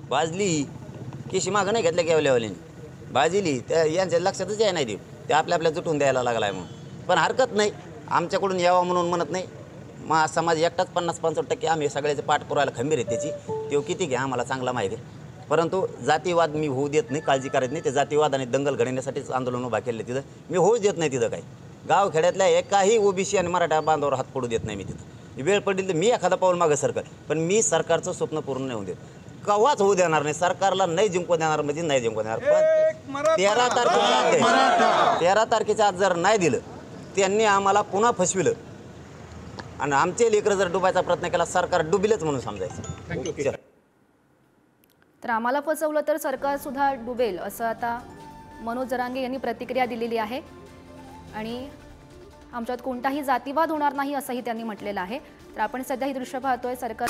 भाजली केशी मागं नाही घेतल्या केवल्यावाल्याने, भाजली त्या यांच्या लक्षातच याय नाही ते आपल्या जुटून द्यायला लागला आहे म्हणून. पण हरकत नाही, आमच्याकडून यावं म्हणून म्हणत नाही. मग समाज एकटाच 50-65% आम्ही सगळ्याचे पाठ पुरायला खंबीर आहे त्याची. तो किती घ्या आम्हाला चांगला माहिती आहे. परंतु जातीवाद मी होऊ देत नाही, काळजी करायची नाही. ते जातीवाद आणि दंगल घडवण्यासाठीच आंदोलन उभा केलं तिथं. मी होऊच देत नाही तिथं काही. गावखेड्यातल्या एकाही ओबीसी आणि मराठा बांधावर हात पडू देत नाही मी तिथं. वेळ पडली तर मी एखादा पाऊल मागं सरकार, पण मी सरकारचं स्वप्न पूर्ण नाही होऊ देत. कवाच होऊ देणार नाही. सरकारला नाही जिंकू देणार म्हणजे नाही जिंकू देणार. पण 13 तारखेच्या आज जर नाही दिलं, त्यांनी आम्हाला पुन्हा फसविलं आणि आमचे लेकरं जर डुबायचा प्रयत्न केला, सरकार डुबिलच म्हणून समजायचं. तर आम्हाला फसवलं तर सरकार सुद्धा डुबेल असं आता मनोज जरांगे यांनी प्रतिक्रिया दिलेली आहे. आणि आमच्यात कोणताही जातीवाद होणार नाही असंही त्यांनी म्हटलेलं आहे. तर आपण सध्या ही दृश्य पाहतोय. सरकार